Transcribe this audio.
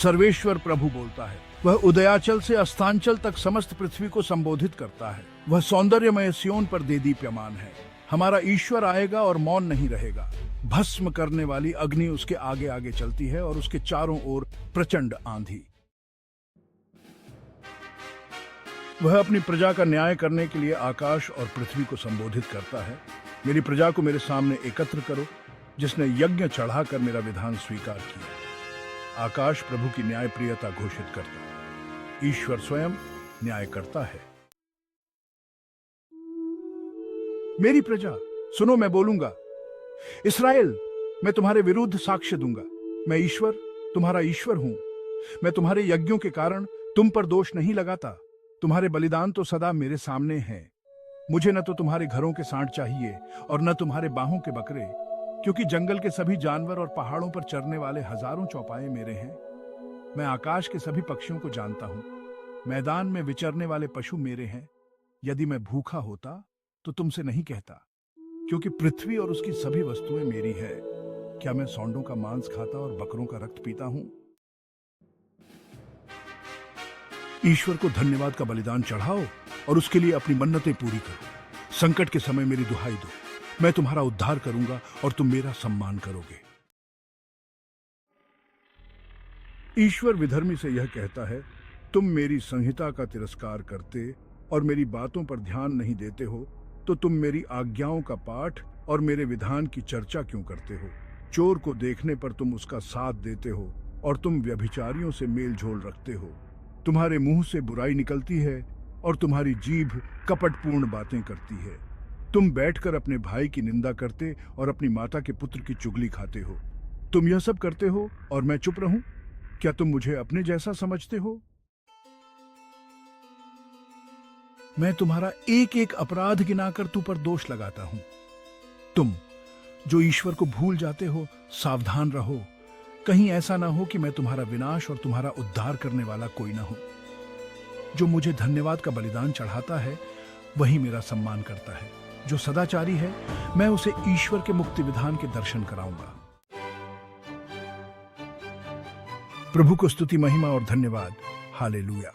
सर्वेश्वर प्रभु बोलता है। वह उदयाचल से अस्तांचल तक समस्त पृथ्वी को संबोधित करता है। वह सौंदर्यमय सियोन पर देदीप्यमान है। हमारा ईश्वर आएगा और मौन नहीं रहेगा। भस्म करने वाली अग्नि उसके आगे आगे चलती है और उसके चारों ओर प्रचंड आंधी। वह अपनी प्रजा का न्याय करने के लिए आकाश और पृथ्वी को संबोधित करता है। मेरी प्रजा को मेरे सामने एकत्र करो, जिसने यज्ञ चढ़ाकर मेरा विधान स्वीकार किया। आकाश प्रभु की न्याय प्रियता घोषित करता है। ईश्वर स्वयं न्याय करता है। मेरी प्रजा सुनो, मैं बोलूंगा। इस्राएल, मैं तुम्हारे विरुद्ध साक्ष्य दूंगा। मैं ईश्वर, तुम्हारा ईश्वर हूं। मैं तुम्हारे यज्ञों के कारण तुम पर दोष नहीं लगाता। तुम्हारे बलिदान तो सदा मेरे सामने हैं। मुझे न तो तुम्हारे घरों के सांड चाहिए और न तुम्हारे बाहों के बकरे, क्योंकि जंगल के सभी जानवर और पहाड़ों पर चरने वाले हजारों चौपाए मेरे हैं। मैं आकाश के सभी पक्षियों को जानता हूं। मैदान में विचरने वाले पशु मेरे हैं। यदि मैं भूखा होता तो तुमसे नहीं कहता, क्योंकि पृथ्वी और उसकी सभी वस्तुएं मेरी है। क्या मैं सौंडों का मांस खाता और बकरों का रक्त पीता हूं? ईश्वर को धन्यवाद का बलिदान चढ़ाओ और उसके लिए अपनी मन्नतें पूरी करो। संकट के समय मेरी दुहाई दो। मैं तुम्हारा उद्धार करूंगा और तुम मेरा सम्मान करोगे। ईश्वर विधर्मी से यह कहता है, तुम मेरी संहिता का तिरस्कार करते और मेरी बातों पर ध्यान नहीं देते हो, तो तुम मेरी आज्ञाओं का पाठ और मेरे विधान की चर्चा क्यों करते हो? चोर को देखने पर तुम उसका साथ देते हो और तुम व्यभिचारियों से मेल झोल रखते हो। तुम्हारे मुंह से बुराई निकलती है और तुम्हारी जीभ कपटपूर्ण बातें करती है। तुम बैठकर अपने भाई की निंदा करते और अपनी माता के पुत्र की चुगली खाते हो। तुम यह सब करते हो और मैं चुप रहूं? क्या तुम मुझे अपने जैसा समझते हो? मैं तुम्हारा एक एक अपराध गिनाकर तू पर दोष लगाता हूं। तुम जो ईश्वर को भूल जाते हो, सावधान रहो। कहीं ऐसा ना हो कि मैं तुम्हारा विनाश और तुम्हारा उद्धार करने वाला कोई ना हो। जो मुझे धन्यवाद का बलिदान चढ़ाता है, वही मेरा सम्मान करता है। जो सदाचारी है, मैं उसे ईश्वर के मुक्ति विधान के दर्शन कराऊंगा। प्रभु को स्तुति, महिमा और धन्यवाद। हालेलुया।